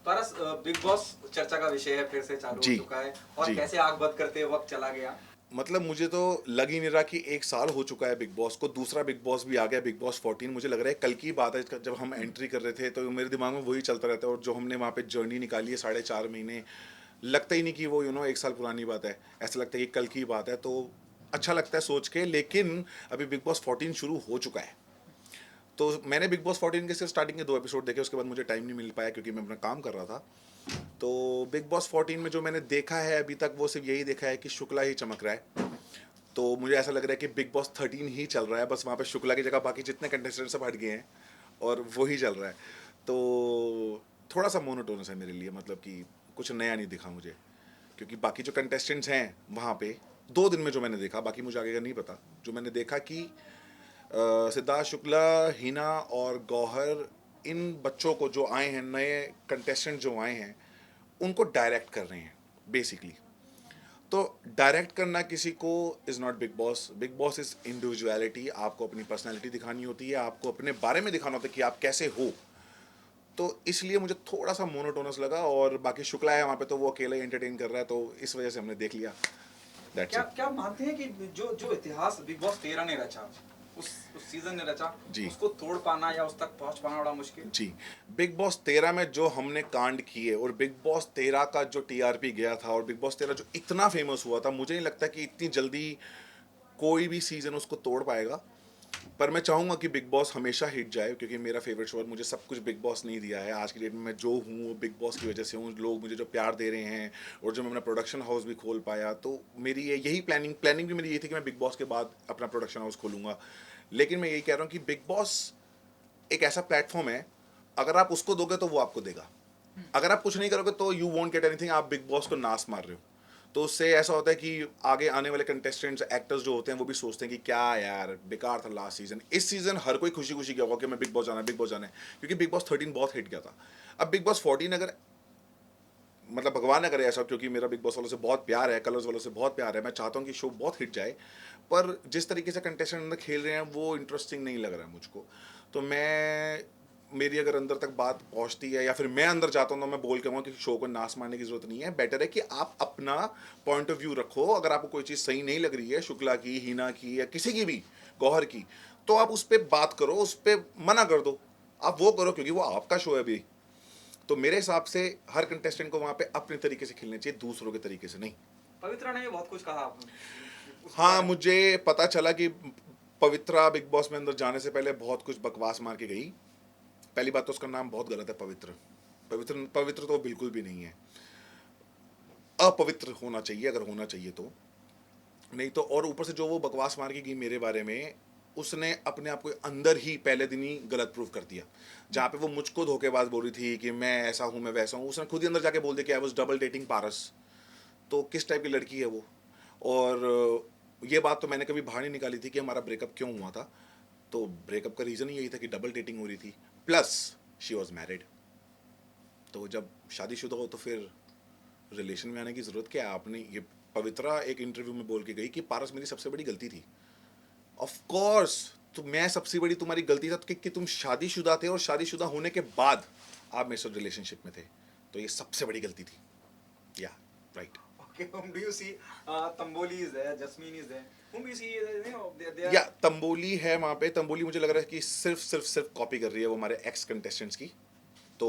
पारस, big boss चर्चा का विषय है, फिर से चालू हो जी। चुका है और जी। कैसे आग बंद करते वक्त चला गया। मतलब मुझे तो लग ही नहीं रहा कि 1 साल हो चुका है बिग बॉस को, दूसरा बिग बॉस भी आ गया, बिग बॉस 14। मुझे लग रहा है कल की बात है, जब हम एंट्री कर रहे थे तो मेरे दिमाग में वही चलता रहता है, और जो हमने वहाँ पे जर्नी निकाली है 4.5 महीने, लगता ही नहीं कि वो 1 साल पुरानी बात है। ऐसा लगता है कि कल की बात है, तो अच्छा लगता है सोच के। लेकिन अभी बिग बॉस 14 शुरू हो चुका है, तो मैंने बिग बॉस 14 के सिर्फ स्टार्टिंग के 2 एपिसोड देखे, उसके बाद मुझे टाइम नहीं मिल पाया क्योंकि मैं अपना काम कर रहा था। तो बिग बॉस 14 में जो मैंने देखा है अभी तक, वो सिर्फ यही देखा है कि शुक्ला ही चमक रहा है। तो मुझे ऐसा लग रहा है कि बिग बॉस 13 ही चल रहा है, बस वहाँ पे शुक्ला की जगह बाकी जितने कंटेस्टेंट सब हट गए हैं और वो ही चल रहा है। तो थोड़ा सा मोनोटोनस है मेरे लिए, मतलब कि कुछ नया नहीं दिखा मुझे, क्योंकि बाकी जो कंटेस्टेंट्स हैं वहाँ पे 2 दिन में जो मैंने देखा, बाकी मुझे आगे का नहीं पता, जो मैंने देखा कि सिद्धार्थ शुक्ला, हिना और गौहर, इन बच्चों को जो आए हैं, नए कंटेस्टेंट जो आए हैं, उनको डायरेक्ट कर रहे हैं बेसिकली। तो डायरेक्ट करना किसी को is not big boss. Big boss is individuality. आपको अपनी पर्सनैलिटी दिखानी होती है, आपको अपने बारे में दिखाना होता है कि आप कैसे हो। तो इसलिए मुझे थोड़ा सा मोनोटोनस लगा, और बाकी शुक्ला है वहाँ पे तो वो अकेला ही एंटरटेन कर रहा है, तो इस वजह से हमने देख लिया। दैट्स क्या इट। क्या मानते हैं कि जो जो इतिहास बिग बॉस 13 ने रचा, उस सीजन ने रचा, जी। उसको तोड़ पाना या उस तक पहुंच पाना बड़ा मुश्किल। जी। बिग बॉस 13 में जो हमने कांड किए, और बिग बॉस 13 का जो टीआरपी गया था, और बिग बॉस 13 जो इतना फेमस हुआ था, मुझे नहीं लगता कि इतनी जल्दी कोई भी सीजन उसको तोड़ पाएगा। पर मैं चाहूँगा कि बिग बॉस हमेशा हिट जाए, क्योंकि मेरा फेवरेट शो है। मुझे सब कुछ बिग बॉस नहीं दिया है। आज की डेट में मैं जो हूँ वो बिग बॉस की वजह से हूँ। लोग मुझे जो प्यार दे रहे हैं, और जो मैं अपना प्रोडक्शन हाउस भी खोल पाया, तो मेरी यही प्लानिंग भी मेरी ये थी कि मैं बिग बॉस के बाद अपना प्रोडक्शन हाउस खोलूँगा। लेकिन मैं यही कह रहा हूँ कि बिग बॉस एक ऐसा प्लेटफॉर्म है, अगर आप उसको दोगे तो वो आपको देगा। अगर आप कुछ नहीं करोगे तो यू वॉन्ट गेट एनीथिंग। आप बिग बॉस को नाश मार रहे हो। तो उससे ऐसा होता है कि आगे आने वाले कंटेस्टेंट्स, एक्टर्स जो होते हैं, वो भी सोचते हैं कि क्या यार, बेकार था लास्ट सीजन। इस सीजन हर कोई खुशी खुशी गया होगा कि मैं बिग बॉस जाना है, बिग बॉस जाना है, क्योंकि बिग बॉस 13 बहुत हिट गया था। अब बिग बॉस 14 अगर, मतलब भगवान ना करे ऐसा, क्योंकि मेरा बिग बॉस वालों से बहुत प्यार है, कलर्स वालों से बहुत प्यार है, मैं चाहता हूँ कि शो बहुत हिट जाए, पर जिस तरीके से कंटेस्टेंट अंदर खेल रहे हैं वो इंटरेस्टिंग नहीं लग रहा है मुझको। तो मैं, मेरी अगर अंदर तक बात पहुंचती है, या फिर मैं अंदर जाता हूँ, तो मैं बोल के कहूँगा कि शो को नाश मारने की जरूरत नहीं है। बेटर है कि आप अपना पॉइंट ऑफ व्यू रखो। अगर आपको कोई चीज़ सही नहीं लग रही है, शुक्ला की, हिना की, या किसी की भी, गौहर की, तो आप उस पर बात करो, उस पर मना कर दो। आप वो करो, क्योंकि वो आपका शो है अभी। तो मेरे हिसाब से हर कंटेस्टेंट को वहाँ पे अपने तरीके से खेलना चाहिए, दूसरों के तरीके से नहीं। पवित्रा ने भी बहुत कुछ कहा उसके हाँ, बारे में। मुझे पता चला कि पवित्रा बिग बॉस में अंदर जाने से पहले बहुत कुछ बकवास मार के गई। पहली बात तो उसका नाम बहुत गलत है, पवित्र। पवित्र पवित्र तो बिल्कुल भी नहीं है। अपवित्र होना चाहिए, अगर होना चाहिए तो। नहीं तो, और ऊपर से जो वो बकवास मार के गई मेरे बारे में, उसने अपने आप को अंदर ही पहले दिन ही गलत प्रूव कर दिया। जहाँ पे वो मुझको धोखेबाज बोल रही थी कि मैं ऐसा हूँ, मैं वैसा हूँ, उसने खुद ही अंदर जाके बोल दिया कि आई वॉज डबल डेटिंग पारस। तो किस टाइप की लड़की है वो? और ये बात तो मैंने कभी बाहर नहीं निकाली थी कि हमारा ब्रेकअप क्यों हुआ था। तो ब्रेकअप का रीज़न ही यही था कि डबल डेटिंग हो रही थी, प्लस शी वॉज मैरिड। तो जब शादीशुदा हो तो फिर रिलेशन में आने की ज़रूरत क्या है? आपने ये, पवित्रा एक इंटरव्यू में बोल के गई कि पारस मेरी सबसे बड़ी गलती थी। ऑफ कोर्स, तो मैं सबसे बड़ी तुम्हारी गलती था कि तुम शादीशुदा थे, और शादीशुदा होने के बाद आप मेरे साथ रिलेशनशिप में थे। तो ये सबसे बड़ी गलती थी। या, right. Okay, whom do you see? Tamboli is there, Jasmine is there. Whom do you see? They या are तंबोली है वहाँ पे। तंबोली मुझे लग रहा है कि सिर्फ कॉपी कर रही है वो हमारे एक्स कंटेस्टेंट्स की। तो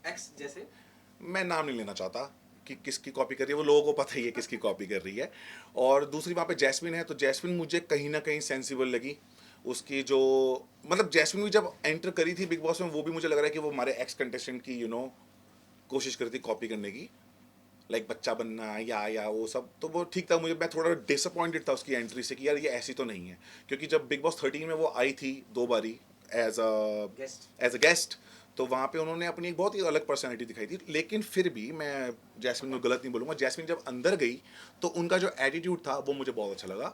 ex जैसे। मैं नाम नहीं लेना चाहता कि किसकी कॉपी कर रही है, वो लोगों को पता ही है किसकी कॉपी कर रही है। और दूसरी वहाँ पे जैस्मिन है, तो जैस्मिन मुझे कहीं ना कहीं सेंसिबल लगी। उसकी जो, मतलब जैस्मिन भी जब एंटर करी थी बिग बॉस में, वो भी मुझे लग रहा है कि वो हमारे एक्स कंटेस्टेंट की कोशिश करी थी कॉपी करने की, लाइक बच्चा बनना या वो सब। तो वो ठीक था। मुझे, मैं थोड़ा डिसअपॉइंटेड था उसकी एंट्री से कि यार ये ऐसी तो नहीं है, क्योंकि जब बिग बॉस 13 में वो आई थी 2 बारी एज गेस्ट। अ गेस्ट, तो वहाँ पे उन्होंने अपनी एक बहुत ही अलग पर्सनैलिटी दिखाई थी। लेकिन फिर भी मैं जैस्मिन को गलत नहीं बोलूँगा। जैस्मिन जब अंदर गई तो उनका जो एटीट्यूड था वो मुझे बहुत अच्छा लगा,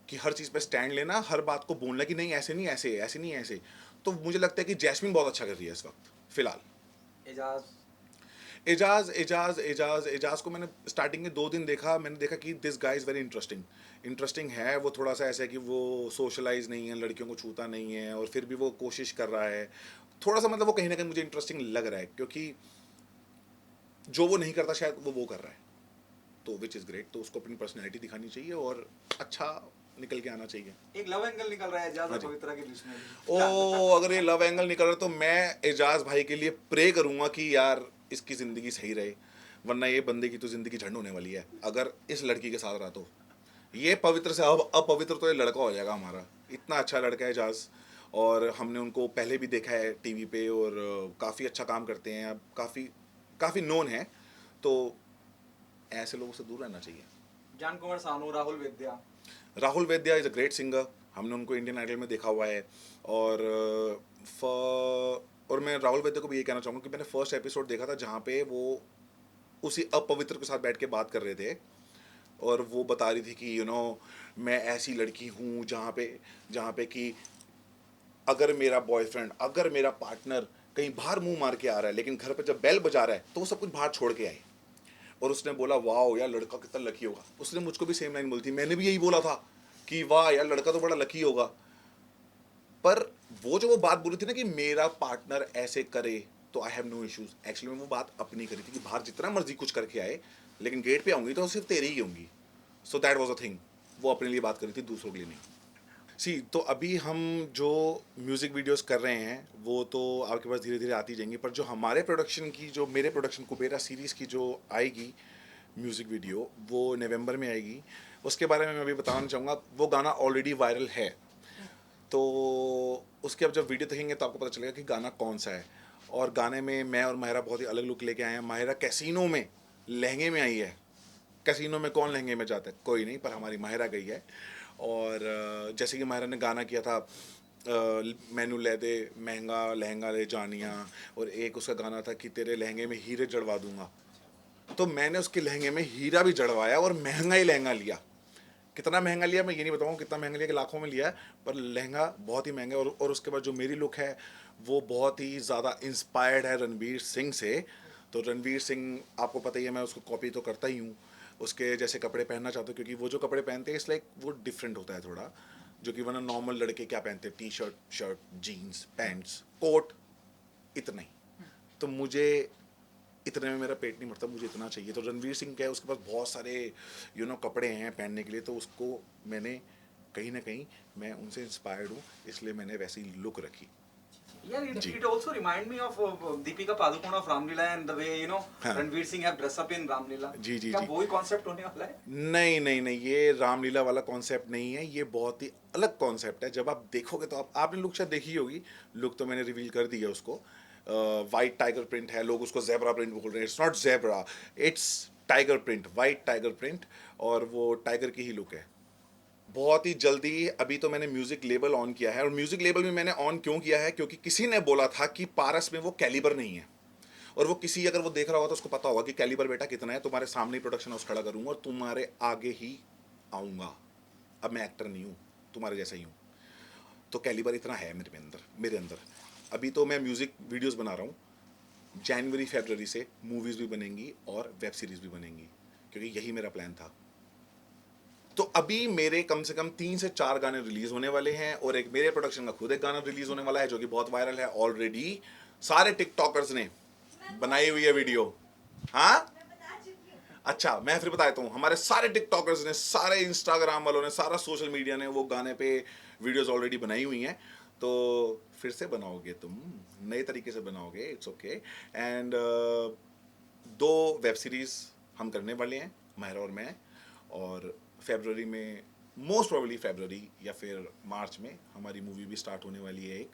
कि हर चीज़ पे स्टैंड लेना, हर बात को बोलना कि नहीं ऐसे नहीं, ऐसे ऐसे नहीं, ऐसे। तो मुझे लगता है कि जैस्मिन बहुत अच्छा कर रही है इस वक्त फ़िलहाल। एजाज। एजाज को मैंने स्टार्टिंग के 2 दिन देखा, मैंने देखा कि this guy is very interesting. Interesting है वो, थोड़ा सा ऐसा है कि वो सोशलाइज नहीं है, लड़कियों को छूता नहीं है, और फिर भी वो कोशिश कर रहा है। थोड़ा सा, मतलब वो कहीं ना कहीं मुझे इंटरेस्टिंग लग रहा है, क्योंकि जो वो नहीं करता शायद वो कर रहा है, तो विच इज़ ग्रेट। तो उसको अपनी पर्सनैलिटी दिखानी चाहिए और अच्छा निकल के आना चाहिए। एक लव एंगल निकल रहा है एजाज हाँ और जी। पवित्रा के बीच में भी। ओ, अगर ये लव एंगल निकल रहा है तो मैं एजाज भाई के लिए प्रे करूंगा कि यार इसकी ज़िंदगी सही रहे, वरना ये बंदे की तो ज़िंदगी झंड होने वाली है अगर इस लड़की के साथ रहा तो। ये पवित्र से अब अपवित्र तो ये लड़का हो जाएगा हमारा। इतना अच्छा लड़का है एजाज, और हमने उनको पहले भी देखा है टीवी पे, और काफ़ी अच्छा काम करते हैं, अब काफ़ी काफ़ी नोन है, तो ऐसे लोगों से दूर रहना चाहिए। Jaan Kumar Sanu, Rahul Vaidya. Rahul Vaidya is a great singer, हमने उनको इंडियन आइडल में देखा हुआ है। और और मैं राहुल वेद्या को भी ये कहना चाहूँगा कि मैंने फर्स्ट एपिसोड देखा था जहाँ पे वो उसी अपवित्र के साथ बैठ के बात कर रहे थे, और वो बता रही थी कि मैं ऐसी लड़की हूँ जहाँ पे कि अगर मेरा बॉयफ्रेंड, अगर मेरा पार्टनर कहीं बाहर मुंह मार के आ रहा है, लेकिन घर पे जब बेल बजा रहा है तो वो सब कुछ बाहर छोड़ के आए। और उसने बोला वाह यार लड़का कितना लकी होगा। उसने मुझको भी सेम लाइन बोली थी, मैंने भी यही बोला था कि वाह यार लड़का तो बड़ा लकी होगा। पर वो बात बोली थी ना कि मेरा पार्टनर ऐसे करे तो I have no issues, actually में वो बात अपनी करी थी कि बाहर जितना मर्जी कुछ करके आए लेकिन गेट पे आऊंगी तो सिर्फ तेरी ही होंगी। So that was a thing, वो अपने लिए बात करी थी, दूसरों के लिए नहीं। सी, तो अभी हम जो म्यूज़िक वीडियोस कर रहे हैं वो तो आपके पास धीरे धीरे आती जाएंगी, पर जो हमारे प्रोडक्शन की, जो मेरे प्रोडक्शन कुबेरा सीरीज़ की जो आएगी म्यूज़िक वीडियो, वो नवंबर में आएगी। उसके बारे में मैं अभी बताना चाहूँगा, वो गाना ऑलरेडी वायरल है, तो उसके अब जब वीडियो देखेंगे तो आपको पता चलेगा कि गाना कौन सा है। और गाने में मैं और माहिरा बहुत ही अलग लुक लेके आए हैं। माहिरा कैसीनो में लहंगे में आई है। कैसीनो में कौन लहंगे में जाता है, कोई नहीं, पर हमारी माहिरा गई है। और जैसे कि माहिरा ने गाना किया था मैनू ले दे महंगा लहंगा ले जानिया, और एक उसका गाना था कि तेरे लहंगे में हीरे जड़वा दूंगा, तो मैंने उसके लहंगे में हीरा भी जड़वाया और महंगा ही लहंगा लिया। कितना महंगा लिया मैं ये नहीं बताऊँगा, कितना महंगा लिया कि लाखों में लिया है, पर लहंगा बहुत ही महंगा है। और उसके बाद जो मेरी लुक है वो बहुत ही ज़्यादा इंस्पायर्ड है रणवीर सिंह से। तो रणवीर सिंह आपको पता ही है, मैं उसको कॉपी तो करता ही हूँ, उसके जैसे कपड़े पहनना चाहता हूँ, क्योंकि वो जो कपड़े पहनते हैं इस लाइक वो डिफरेंट होता है थोड़ा, जो कि वरना नॉर्मल लड़के क्या पहनते हैं, T shirt shirt jeans pants coat, इतना ही। तो मुझे इतने में मेरा पेट नहीं भरता, मुझे इतना चाहिए। तो रणवीर सिंह क्या है, उसके पास बहुत सारे कपड़े हैं पहनने के लिए, तो उसको मैंने कहीं ना कहीं मैं उनसे इंस्पायर्ड हूँ, इसलिए मैंने वैसी लुक रखी। Yeah, ji. it also remind me of Deepika Padukone of Ramlila and the way हाँ। Ranveer Singh have dress up in Ramlila. जी जी क्या जी। वही कॉन्सेप्ट होने वाला है? नहीं नहीं नहीं, ये रामलीला वाला कॉन्सेप्ट नहीं है, ये बहुत ही अलग कॉन्सेप्ट है। जब आप देखोगे तो आपने लुक शायद देखी होगी, लुक तो मैंने रिवील कर दी है उसको। वाइट टाइगर प्रिंट है, लोग उसको जेब्रा प्रिंट बोल रहे हैं, it's not zebra, it's tiger print, white tiger print, और वो टाइगर की ही लुक है। बहुत ही जल्दी अभी तो मैंने म्यूजिक लेबल ऑन किया है, और म्यूजिक लेबल भी मैंने ऑन क्यों किया है, क्योंकि किसी ने बोला था कि पारस में वो कैलिबर नहीं है, और वो किसी अगर वो देख रहा होगा तो उसको पता होगा कि कैलिबर बेटा कितना है, तुम्हारे सामने ही प्रोडक्शन हाउस खड़ा करूंगा और तुम्हारे आगे ही आऊँगा। अब मैं एक्टर नहीं हूँ, तुम्हारे जैसा ही हूँ, तो कैलिबर इतना है मेरे अंदर। अभी तो मैं म्यूज़िक वीडियोस बना रहा हूँ, जनवरी फरवरी से मूवीज़ भी बनेंगी और वेब सीरीज़ भी बनेंगी, क्योंकि यही मेरा प्लान था। तो अभी मेरे कम से कम 3 से 4 गाने रिलीज़ होने वाले हैं, और एक मेरे प्रोडक्शन का खुद एक गाना रिलीज़ होने वाला है जो कि बहुत वायरल है ऑलरेडी। सारे टिकटॉकर्स ने बनाई हुई है वीडियो। हाँ, अच्छा मैं फिर बता देता हूँ, हमारे सारे टिकटॉकर्स ने, सारे इंस्टाग्राम वालों ने, सारा सोशल मीडिया ने वो गाने पे वीडियोस ऑलरेडी बनाई हुई हैं। तो फिर से बनाओगे तुम, नए तरीके से बनाओगे, it's okay. And 2 web series हम करने वाले हैं, माहिरा और मैं, और फरवरी में, मोस्ट प्रोबेबली फरवरी या फिर मार्च में हमारी मूवी भी स्टार्ट होने वाली है एक।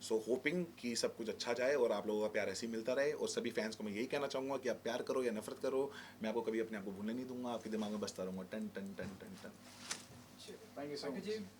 सो होपिंग कि सब कुछ अच्छा जाए और आप लोगों का प्यार ऐसे ही मिलता रहे। और सभी फैंस को मैं यही कहना चाहूँगा कि आप प्यार करो या नफरत करो, मैं आपको कभी अपने आप को भूलने नहीं दूंगा, आपके दिमाग में बसता रहूँगा टन टन टन टन टन। Thank you so much.